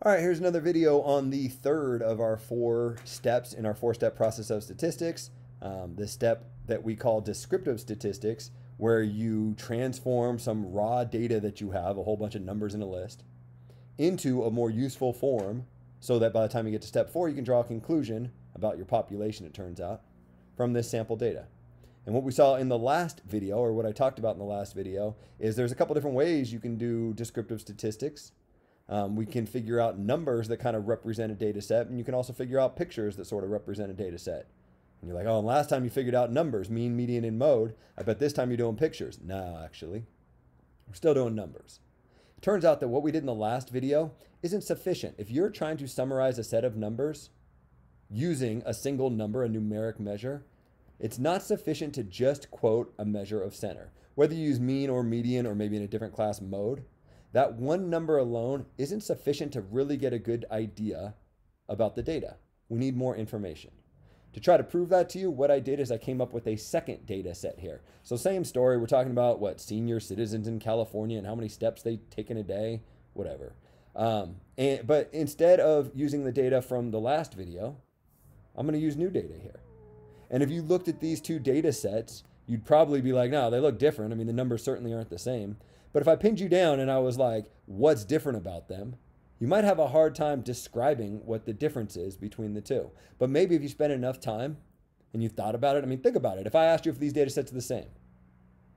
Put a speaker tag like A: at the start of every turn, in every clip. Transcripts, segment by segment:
A: All right, here's another video on the third of our 4 steps in our 4-step process of statistics. The step that we call descriptive statistics, where you transform some raw data that you have, a whole bunch of numbers in a list, into a more useful form so that by the time you get to step 4, you can draw a conclusion about your population, it turns out, from this sample data. And what we saw in the last video, or what I talked about in the last video, is there's a couple different ways you can do descriptive statistics. We can figure out numbers that kind of represent a data set, and you can also figure out pictures that sort of represent a data set. And you're like, oh, and last time you figured out numbers, mean, median, and mode. I bet this time you're doing pictures. No, actually, we're still doing numbers. It turns out that what we did in the last video isn't sufficient. If you're trying to summarize a set of numbers using a single number, a numeric measure, it's not sufficient to just quote a measure of center. Whether you use mean or median or maybe in a different class mode, that one number alone isn't sufficient to really get a good idea about the data. We need more information. To try to prove that to you, what I did is I came up with a second data set here. So same story, we're talking about what senior citizens in California and how many steps they take in a day, whatever. But instead of using the data from the last video, I'm going to use new data here. And if you looked at these two data sets, you'd probably be like, no, they look different. I mean, the numbers certainly aren't the same. But if I pinned you down and I was like, what's different about them? You might have a hard time describing what the difference is between the two. But maybe if you spend enough time and you thought about it, I mean, think about it. If I asked you if these data sets are the same,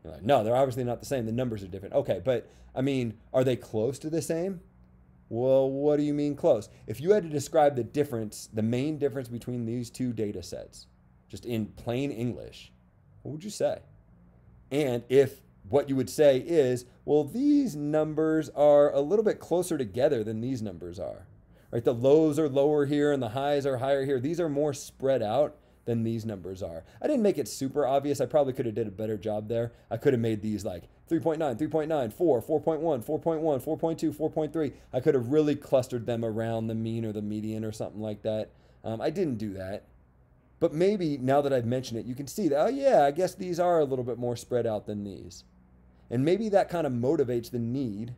A: you're like, no, they're obviously not the same. The numbers are different. Okay, but I mean, are they close to the same? Well, what do you mean close? If you had to describe the difference, the main difference between these two data sets, just in plain English, what would you say? And if what you would say is, well, these numbers are a little bit closer together than these numbers are, right? The lows are lower here and the highs are higher here. These are more spread out than these numbers are. I didn't make it super obvious. I probably could have did a better job there. I could have made these like 3.9, 3.9, 4, 4.1, 4.1, 4.2, 4.3. I could have really clustered them around the mean or the median or something like that. I didn't do that. But maybe now that I've mentioned it, you can see that, oh yeah, I guess these are a little bit more spread out than these. And maybe that kind of motivates the need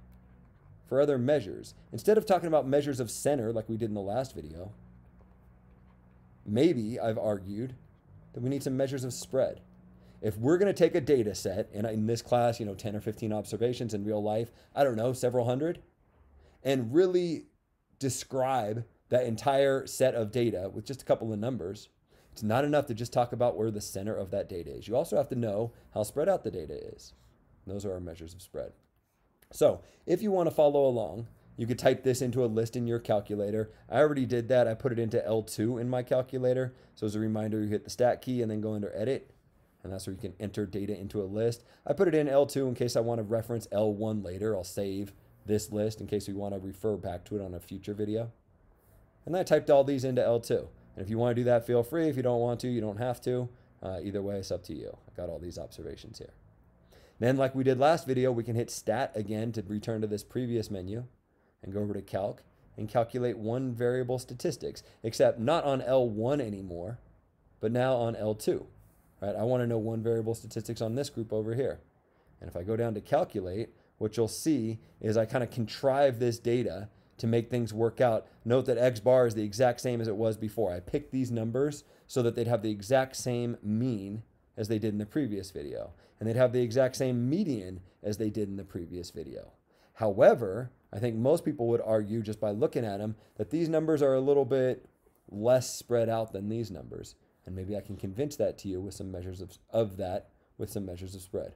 A: for other measures. Instead of talking about measures of center like we did in the last video, maybe I've argued that we need some measures of spread. If we're going to take a data set, and in this class, 10 or 15 observations in real life, I don't know, several hundred, and really describe that entire set of data with just a couple of numbers, it's not enough to just talk about where the center of that data is. You also have to know how spread out the data is. Those are our measures of spread. So if you want to follow along, you could type this into a list in your calculator. I already did that. I put it into L2 in my calculator. So as a reminder, you hit the stat key and then go under edit. And that's where you can enter data into a list. I put it in L2 in case I want to reference L1 later. I'll save this list in case we want to refer back to it on a future video. And then I typed all these into L2. And if you want to do that, feel free. If you don't want to, you don't have to. Either way, it's up to you. I got all these observations here. Then, like we did last video, we can hit Stat again to return to this previous menu and go over to Calc and calculate one variable statistics, except not on L1 anymore, but now on L2. Right? I want to know one variable statistics on this group over here. And if I go down to Calculate, what you'll see is I kind of contrive this data to make things work out. Note that X bar is the exact same as it was before. I picked these numbers so that they'd have the exact same mean as they did in the previous video. And they'd have the exact same median as they did in the previous video. However, I think most people would argue just by looking at them that these numbers are a little bit less spread out than these numbers. And maybe I can convince that to you with some measures of that with some measures of spread.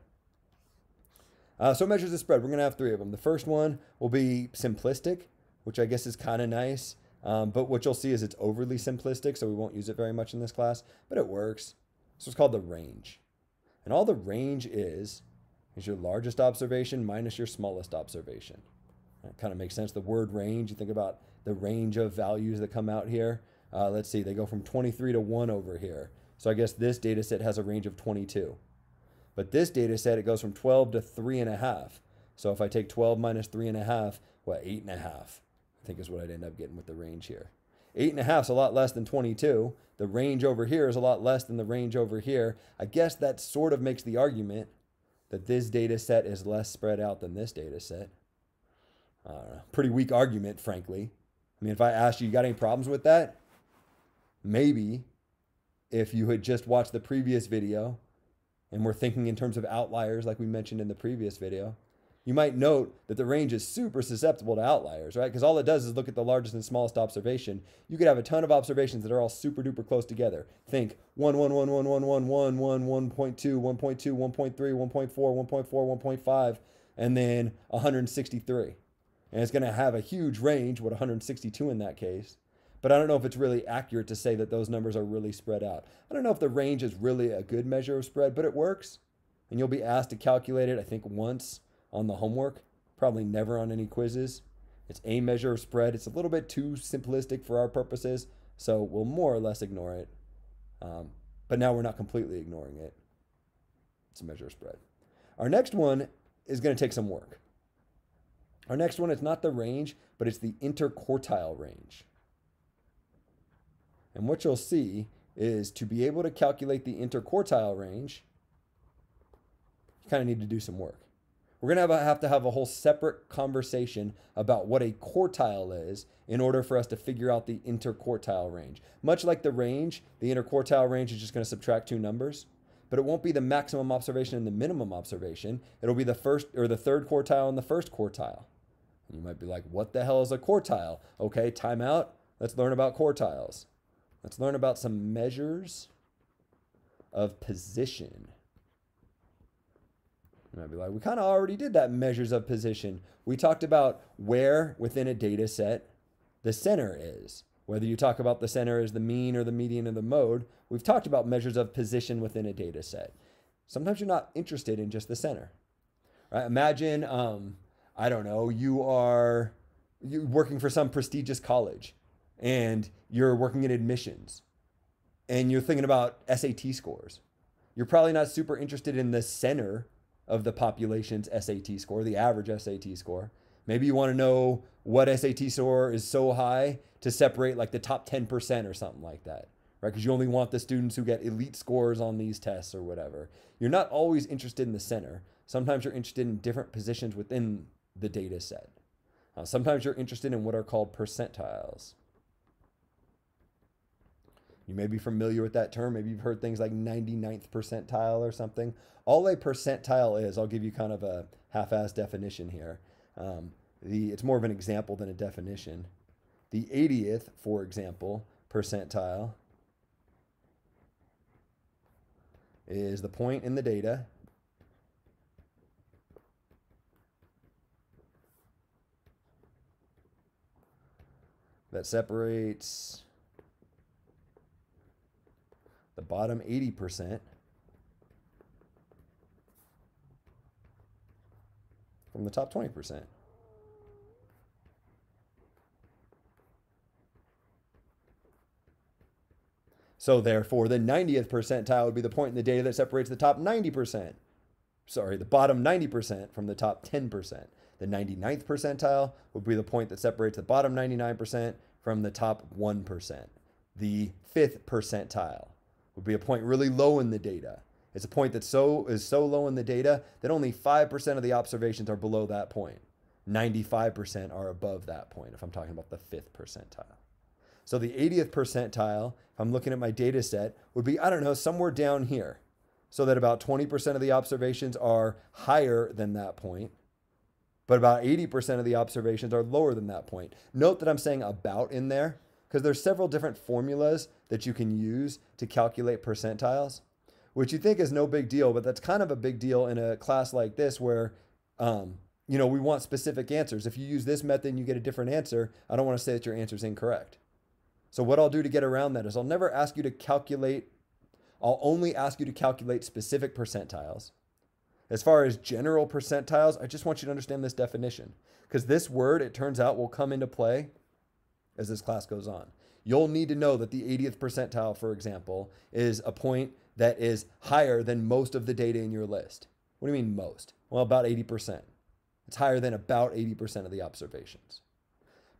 A: So measures of spread, we're going to have 3 of them. The first one will be simplistic, which I guess is kind of nice. But what you'll see is it's overly simplistic, so we won't use it very much in this class, but it works. So it's called the range. And all the range is your largest observation minus your smallest observation. That kind of makes sense. The word range, you think about the range of values that come out here. Let's see, they go from 23 to 1 over here. So I guess this data set has a range of 22. But this data set, it goes from 12 to 3.5. So if I take 12 minus 3.5, what, 8.5, I think is what I'd end up getting with the range here. 8.5 is a lot less than 22. The range over here is a lot less than the range over here. I guess that sort of makes the argument that this data set is less spread out than this data set. I don't know. Pretty weak argument, frankly. I mean, if I asked you got any problems with that, maybe if you had just watched the previous video and we're thinking in terms of outliers like we mentioned in the previous video, you might note that the range is super susceptible to outliers, right? Because all it does is look at the largest and smallest observation. You could have a ton of observations that are all super duper close together. Think 1, 1, 1, 1, 1, 1, 1, 1, 1.2, 1.2, 1.3, 1.4, 1.4, 1.5, and then 163. And it's going to have a huge range, what 162 in that case. But I don't know if it's really accurate to say that those numbers are really spread out. I don't know if the range is really a good measure of spread, but it works. And you'll be asked to calculate it, I think, once on the homework, probably never on any quizzes. It's a measure of spread. It's a little bit too simplistic for our purposes, so we'll more or less ignore it. But now we're not completely ignoring it. It's a measure of spread. Our next one is going to take some work. Our next one is not the range, but it's the interquartile range. And what you'll see is to be able to calculate the interquartile range, you kind of need to do some work. We're going to have to have a whole separate conversation about what a quartile is in order for us to figure out the interquartile range. Much like the range, the interquartile range is just going to subtract two numbers, but it won't be the maximum observation and the minimum observation. It'll be the first or the third quartile and the first quartile. And you might be like, what the hell is a quartile? Okay, time out. Let's learn about quartiles. Let's learn about some measures of position. You might be like, we kind of already did that measures of position. We talked about where within a data set the center is. Whether you talk about the center as the mean or the median or the mode, we've talked about measures of position within a data set. Sometimes you're not interested in just the center. Right? Imagine, I don't know, you're working for some prestigious college and you're working in admissions and you're thinking about SAT scores. You're probably not super interested in the center of the population's SAT score, the average SAT score. Maybe you want to know what SAT score is so high to separate like the top 10% or something like that, right? Because you only want the students who get elite scores on these tests or whatever. You're not always interested in the center. Sometimes you're interested in different positions within the data set. Sometimes you're interested in what are called percentiles. You may be familiar with that term. Maybe you've heard things like 99th percentile or something. All a percentile is, I'll give you kind of a half-assed definition here. It's more of an example than a definition. The 80th, for example, percentile is the point in the data that separates the bottom 80% from the top 20%. So therefore, the 90th percentile would be the point in the data that separates the top 90%. Sorry, the bottom 90% from the top 10%. The 99th percentile would be the point that separates the bottom 99% from the top 1%. The 5th percentile would be a point really low in the data. It's a point that is so low in the data that only 5% of the observations are below that point. 95% are above that point if I'm talking about the 5th percentile. So the 80th percentile, if I'm looking at my data set, would be, I don't know, somewhere down here. So that about 20% of the observations are higher than that point, but about 80% of the observations are lower than that point. Note that I'm saying about in there because there's several different formulas that you can use to calculate percentiles, which you think is no big deal, but that's kind of a big deal in a class like this where, we want specific answers. If you use this method and you get a different answer, I don't want to say that your answer is incorrect. So what I'll do to get around that is I'll never ask you to calculate, I'll only ask you to calculate specific percentiles. As far as general percentiles, I just want you to understand this definition because this word, it turns out, will come into play as this class goes on. You'll need to know that the 80th percentile, for example, is a point that is higher than most of the data in your list. What do you mean most? Well, about 80%. It's higher than about 80% of the observations.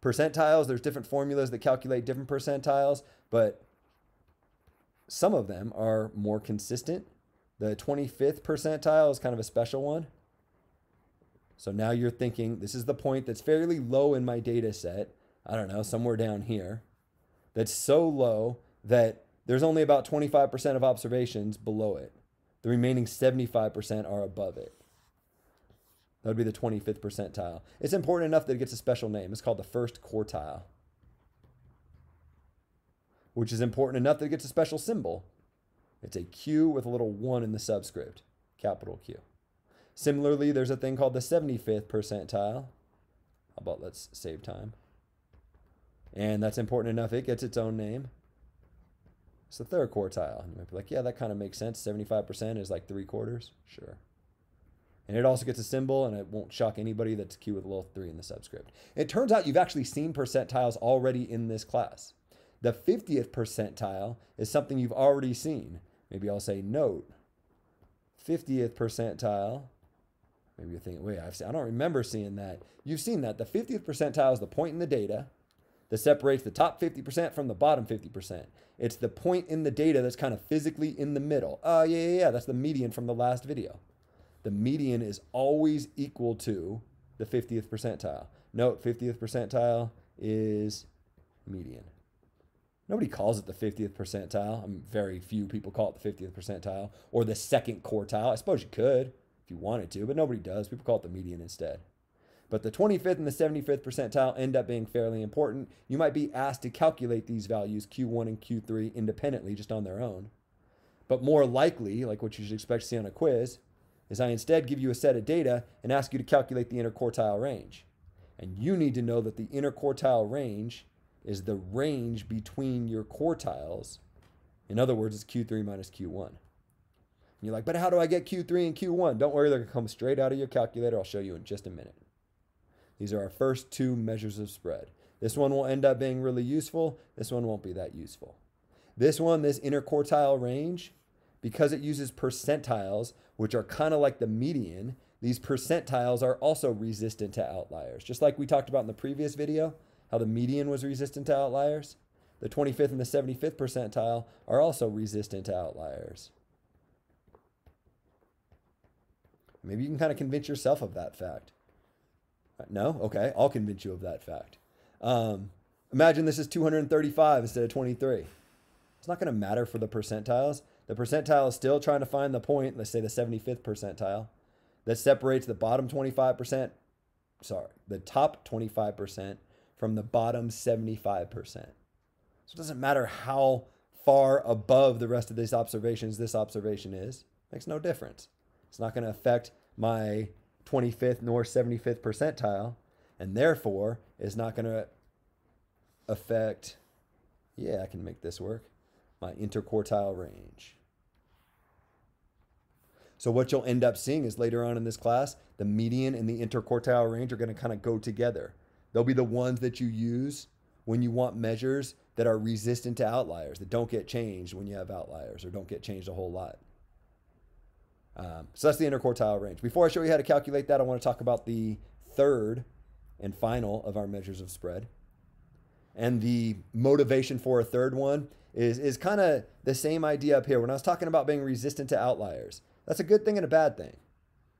A: Percentiles, there's different formulas that calculate different percentiles, but some of them are more consistent. The 25th percentile is kind of a special one. So now you're thinking, this is the point that's fairly low in my data set. I don't know, somewhere down here, that's so low that there's only about 25% of observations below it. The remaining 75% are above it. That would be the 25th percentile. It's important enough that it gets a special name. It's called the first quartile, which is important enough that it gets a special symbol. It's a Q with a little 1 in the subscript, capital Q. Similarly, there's a thing called the 75th percentile. How about let's save time? And that's important enough it gets its own name. It's the third quartile. And you might be like, yeah, that kind of makes sense. 75% is like 3/4. Sure. And it also gets a symbol, and it won't shock anybody that's Q with a little 3 in the subscript. It turns out you've actually seen percentiles already in this class. The 50th percentile is something you've already seen. Maybe I'll say note, 50th percentile. Maybe you're thinking, wait, I don't remember seeing that. You've seen that. The 50th percentile is the point in the data that separates the top 50% from the bottom 50%. It's the point in the data that's kind of physically in the middle. Oh, yeah. That's the median from the last video. The median is always equal to the 50th percentile. Note, 50th percentile is median. Nobody calls it the 50th percentile. Very few people call it the 50th percentile or the second quartile. I suppose you could if you wanted to, but nobody does. People call it the median instead. But the 25th and the 75th percentile end up being fairly important. You might be asked to calculate these values, Q1 and Q3, independently, just on their own. But more likely, like what you should expect to see on a quiz, is I instead give you a set of data and ask you to calculate the interquartile range. And you need to know that the interquartile range is the range between your quartiles. In other words, it's Q3 minus Q1. And you're like, but how do I get Q3 and Q1? Don't worry, they're going to come straight out of your calculator. I'll show you in just a minute. These are our first 2 measures of spread. This one will end up being really useful. This one won't be that useful. This one, this interquartile range, because it uses percentiles, which are kind of like the median, these percentiles are also resistant to outliers. Just like we talked about in the previous video, how the median was resistant to outliers, the 25th and the 75th percentile are also resistant to outliers. Maybe you can kind of convince yourself of that fact. No? Okay, I'll convince you of that fact. Imagine this is 235 instead of 23. It's not going to matter for the percentiles. The percentile is still trying to find the point, let's say the 75th percentile, that separates the bottom 25%, the top 25% from the bottom 75%. So it doesn't matter how far above the rest of these observations this observation is. It makes no difference. It's not going to affect my 25th nor 75th percentile, and therefore is not going to affect, yeah, I can make this work, my interquartile range. So what you'll end up seeing is later on in this class, the median and the interquartile range are going to kind of go together. They'll be the ones that you use when you want measures that are resistant to outliers, that don't get changed when you have outliers or don't get changed a whole lot. So that's the interquartile range. Before I show you how to calculate that, I want to talk about the third and final of our measures of spread. And the motivation for a third one is kind of the same idea up here. When I was talking about being resistant to outliers, that's a good thing and a bad thing,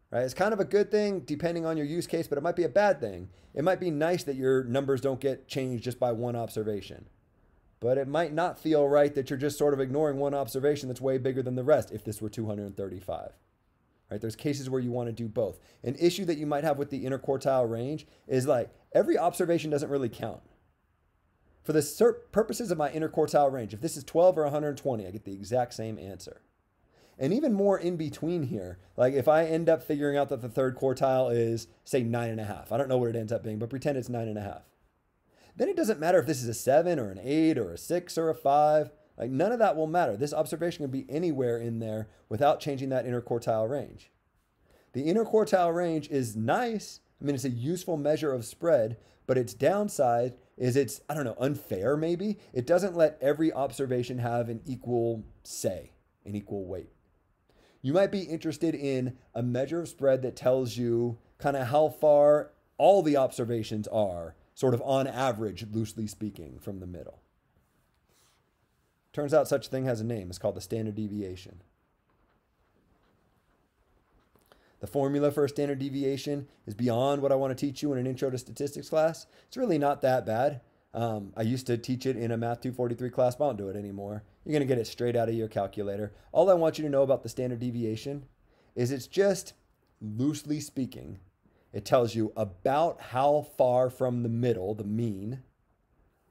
A: right? It's kind of a good thing depending on your use case, but it might be a bad thing. It might be nice that your numbers don't get changed just by one observation, but it might not feel right that you're just sort of ignoring one observation that's way bigger than the rest if this were 235. Right? There's cases where you want to do both. An issue that you might have with the interquartile range is like every observation doesn't really count. For the purposes of my interquartile range, if this is 12 or 120, I get the exact same answer. And even more in between here, like if I end up figuring out that the third quartile is, say, 9.5. I don't know what it ends up being, but pretend it's 9.5. Then it doesn't matter if this is a 7 or an 8 or a 6 or a 5. Like none of that will matter. This observation can be anywhere in there without changing that interquartile range. The interquartile range is nice. I mean, it's a useful measure of spread, but its downside is it's, I don't know, unfair maybe. It doesn't let every observation have an equal say, an equal weight. You might be interested in a measure of spread that tells you kind of how far all the observations are, sort of on average, loosely speaking, from the middle. Turns out such a thing has a name. It's called the standard deviation. The formula for a standard deviation is beyond what I want to teach you in an intro to statistics class. It's really not that bad. I used to teach it in a Math 243 class, but I don't do it anymore. You're going to get it straight out of your calculator. All I want you to know about the standard deviation is it's just, loosely speaking, it tells you about how far from the middle, the mean,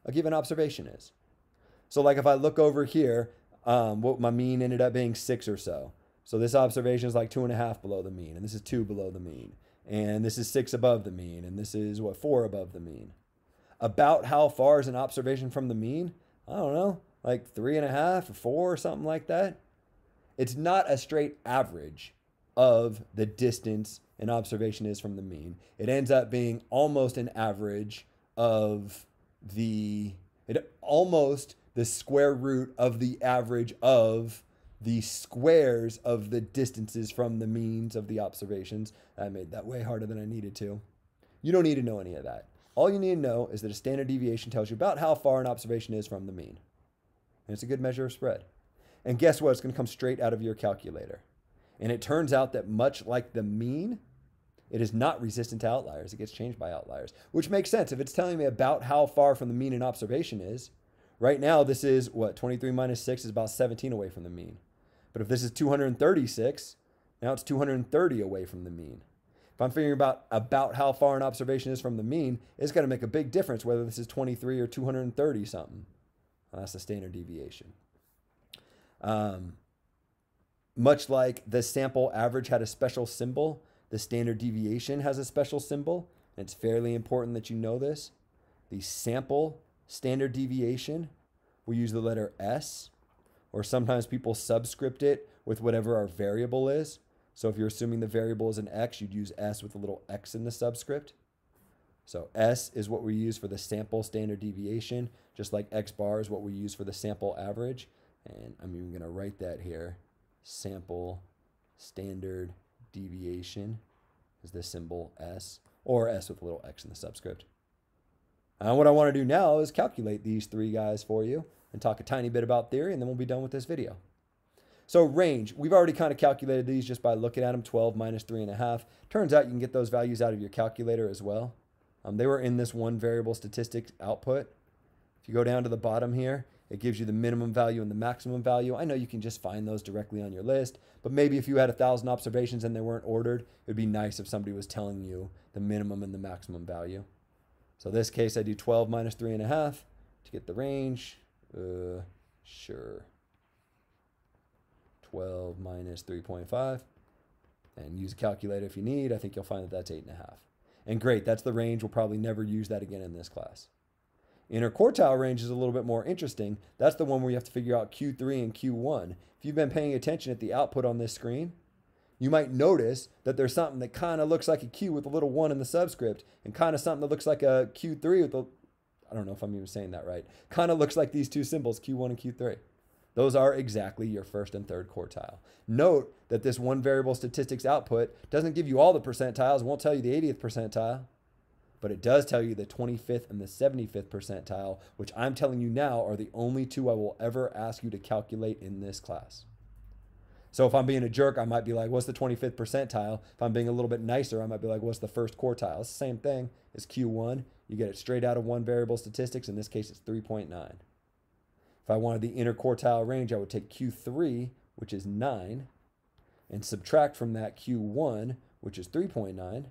A: a given observation is. So like if I look over here, what my mean ended up being 6 or so. So this observation is like 2.5 below the mean, and this is 2 below the mean, and this is 6 above the mean, and this is what, 4 above the mean. About how far is an observation from the mean? I don't know, like 3.5 or 4 or something like that. It's not a straight average of the distance an observation is from the mean. It ends up being almost an average of almost the square root of the average of the squares of the distances from the means of the observations. I made that way harder than I needed to. You don't need to know any of that. All you need to know is that a standard deviation tells you about how far an observation is from the mean. And it's a good measure of spread. And guess what? It's going to come straight out of your calculator. And it turns out that much like the mean, it is not resistant to outliers. It gets changed by outliers, which makes sense. If it's telling me about how far from the mean an observation is, right now this is what, 23 minus 6 is about 17 away from the mean. But if this is 236, now it's 230 away from the mean. If I'm figuring about how far an observation is from the mean, it's going to make a big difference whether this is 23 or 230 something. That's the standard deviation. Much like the sample average had a special symbol, the standard deviation has a special symbol, and it's fairly important that you know this. The sample standard deviation, we use the letter S, or sometimes people subscript it with whatever our variable is. So if you're assuming the variable is an X, you'd use S with a little X in the subscript. So S is what we use for the sample standard deviation, just like X bar is what we use for the sample average. And I'm even going to write that here. Sample standard deviation is the symbol S, or S with a little X in the subscript. What I want to do now is calculate these three guys for you and talk a tiny bit about theory, and then we'll be done with this video. So range, we've already kind of calculated these just by looking at them, 12 minus 3.5. Turns out you can get those values out of your calculator as well. They were in this one variable statistics output. If you go down to the bottom here, it gives you the minimum value and the maximum value. I know you can just find those directly on your list, but maybe if you had 1,000 observations and they weren't ordered, it would be nice if somebody was telling you the minimum and the maximum value. So in this case, I do 12 minus 3.5 to get the range. Sure. 12 minus 3.5. And use a calculator if you need. I think you'll find that that's 8.5. And great, that's the range. We'll probably never use that again in this class. Interquartile range is a little bit more interesting. That's the one where you have to figure out Q3 and Q1. If you've been paying attention at the output on this screen, you might notice that there's something that kind of looks like a Q with a little 1 in the subscript, and kind of something that looks like a Q3 with a, I don't know if I'm even saying that right, kind of looks like these two symbols, Q1 and Q3. Those are exactly your first and third quartile. Note that this one variable statistics output doesn't give you all the percentiles, won't tell you the 80th percentile, but it does tell you the 25th and the 75th percentile, which I'm telling you now are the only two I will ever ask you to calculate in this class. So if I'm being a jerk, I might be like, what's the 25th percentile? If I'm being a little bit nicer, I might be like, what's the first quartile? It's the same thing as Q1. You get it straight out of one variable statistics. In this case, it's 3.9. If I wanted the interquartile range, I would take Q3, which is 9, and subtract from that Q1, which is 3.9.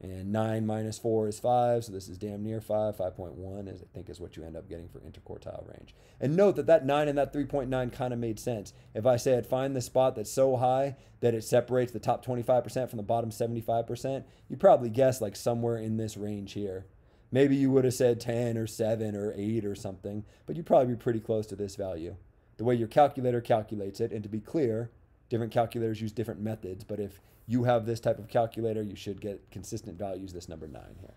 A: And 9 minus 4 is 5, so this is damn near 5. 5.1 is, I think, is what you end up getting for interquartile range. And note that that 9 and that 3.9 kind of made sense. If I said find the spot that's so high that it separates the top 25% from the bottom 75%, you probably guess like somewhere in this range here. Maybe you would have said 10 or 7 or 8 or something, but you'd probably be pretty close to this value. The way your calculator calculates it, and to be clear, different calculators use different methods, but if you have this type of calculator, you should get consistent values, this number 9 here.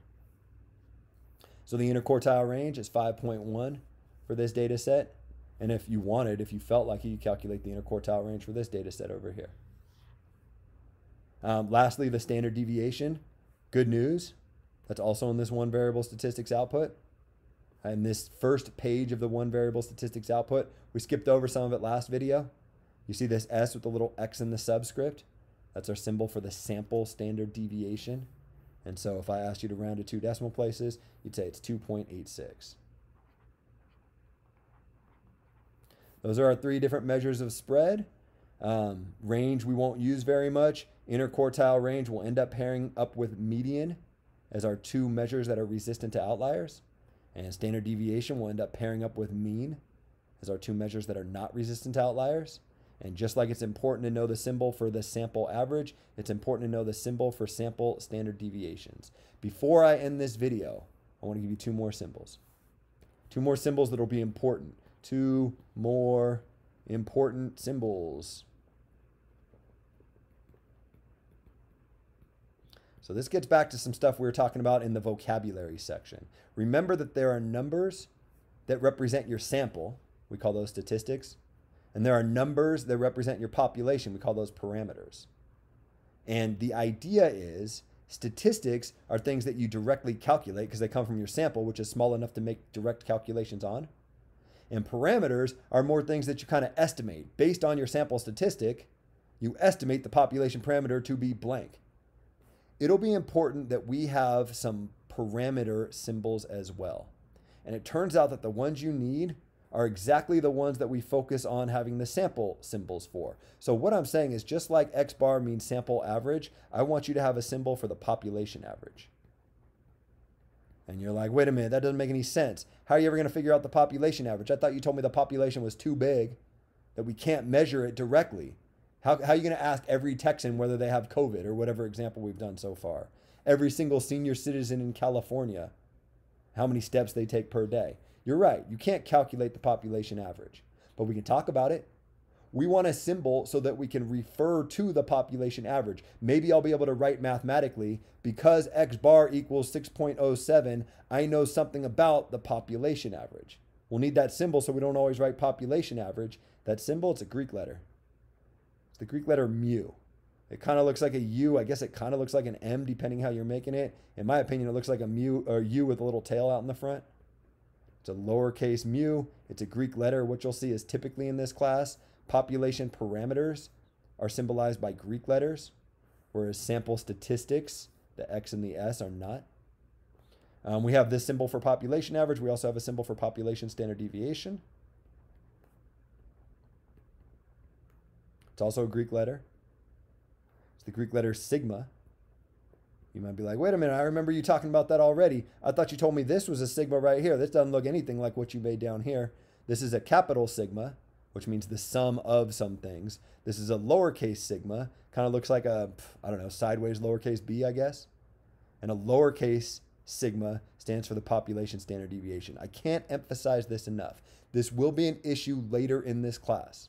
A: So the interquartile range is 5.1 for this data set. And if you wanted, if you felt like it, you calculate the interquartile range for this data set over here. Lastly, the standard deviation. Good news. That's also in this one variable statistics output. And this first page of the one variable statistics output, we skipped over some of it last video. You see this S with the little X in the subscript? That's our symbol for the sample standard deviation. And so if I asked you to round to 2 decimal places, you'd say it's 2.86. Those are our 3 different measures of spread. Range we won't use very much. Interquartile range will end up pairing up with median as our 2 measures that are resistant to outliers. And standard deviation will end up pairing up with mean as our 2 measures that are not resistant to outliers. And just like it's important to know the symbol for the sample average, it's important to know the symbol for sample standard deviations. Before I end this video, I want to give you 2 more symbols. 2 more symbols that will be important. 2 more important symbols. So this gets back to some stuff we were talking about in the vocabulary section. Remember that there are numbers that represent your sample. We call those statistics. And there are numbers that represent your population. We call those parameters. And the idea is statistics are things that you directly calculate because they come from your sample, which is small enough to make direct calculations on. And parameters are more things that you kind of estimate. Based on your sample statistic, you estimate the population parameter to be blank. It'll be important that we have some parameter symbols as well. And it turns out that the ones you need are exactly the ones that we focus on having the sample symbols for. So what I'm saying is just like X bar means sample average, I want you to have a symbol for the population average. And you're like, wait a minute, that doesn't make any sense. How are you ever going to figure out the population average? I thought you told me the population was too big, that we can't measure it directly. How are you going to ask every Texan whether they have COVID or whatever example we've done so far? Every single senior citizen in California, how many steps they take per day? You're right. You can't calculate the population average, but we can talk about it. We want a symbol so that we can refer to the population average. Maybe I'll be able to write mathematically because X bar equals 6.07. I know something about the population average. We'll need that symbol so we don't always write population average. That symbol, it's a Greek letter. It's the Greek letter mu. It kind of looks like a U. I guess it kind of looks like an M depending how you're making it. In my opinion, it looks like a mu or U with a little tail out in the front. It's a lowercase mu. It's a Greek letter. What you'll see is typically in this class, population parameters are symbolized by Greek letters, whereas sample statistics, the X and the S, are not. We have this symbol for population average. We also have a symbol for population standard deviation. It's also a Greek letter. It's the Greek letter sigma. You might be like, wait a minute, I remember you talking about that already. I thought you told me this was a sigma right here. This doesn't look anything like what you made down here. This is a capital sigma, which means the sum of some things. This is a lowercase sigma. Kind of looks like a, I don't know, sideways lowercase b, I guess. And a lowercase sigma stands for the population standard deviation. I can't emphasize this enough. This will be an issue later in this class.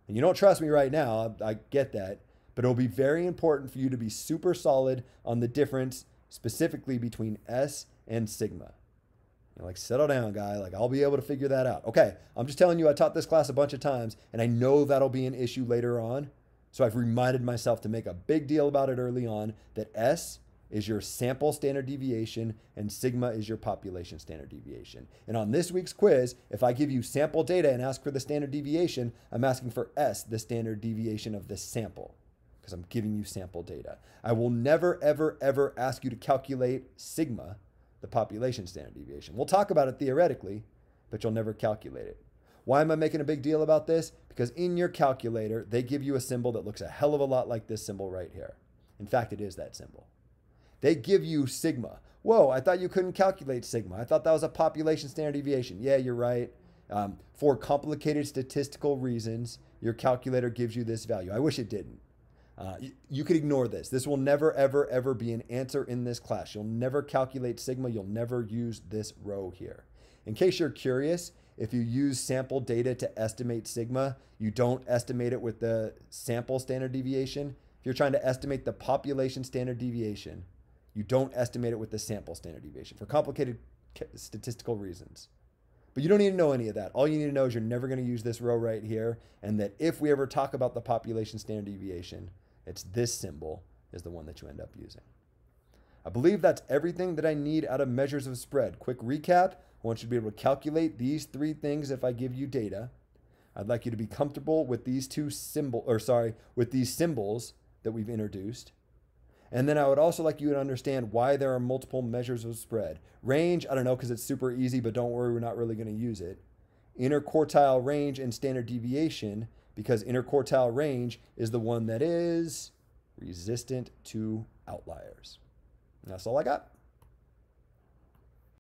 A: And you don't trust me right now, I get that. But it'll be very important for you to be super solid on the difference specifically between S and sigma. You're like, settle down, guy. Like, I'll be able to figure that out. Okay, I'm just telling you, I taught this class a bunch of times, and I know that'll be an issue later on. So I've reminded myself to make a big deal about it early on, that S is your sample standard deviation and sigma is your population standard deviation. And on this week's quiz, if I give you sample data and ask for the standard deviation, I'm asking for S, the standard deviation of the sample, because I'm giving you sample data. I will never, ever, ever ask you to calculate sigma, the population standard deviation. We'll talk about it theoretically, but you'll never calculate it. Why am I making a big deal about this? Because in your calculator, they give you a symbol that looks a hell of a lot like this symbol right here. In fact, it is that symbol. They give you sigma. Whoa, I thought you couldn't calculate sigma. I thought that was a population standard deviation. Yeah, you're right. For complicated statistical reasons, your calculator gives you this value. I wish it didn't. You could ignore this. This will never, ever, ever be an answer in this class. You'll never calculate sigma. You'll never use this row here. In case you're curious, if you use sample data to estimate sigma, you don't estimate it with the sample standard deviation. If you're trying to estimate the population standard deviation, you don't estimate it with the sample standard deviation for complicated statistical reasons. But you don't need to know any of that. All you need to know is you're never going to use this row right here, and that if we ever talk about the population standard deviation, it's this symbol is the one that you end up using. I believe that's everything that I need out of measures of spread. Quick recap. I want you to be able to calculate these three things if I give you data. I'd like you to be comfortable with these symbols that we've introduced. And then I would also like you to understand why there are multiple measures of spread. Range, I don't know because it's super easy, but don't worry, we're not really going to use it. Interquartile range and standard deviation, because interquartile range is the one that is resistant to outliers. And that's all I got.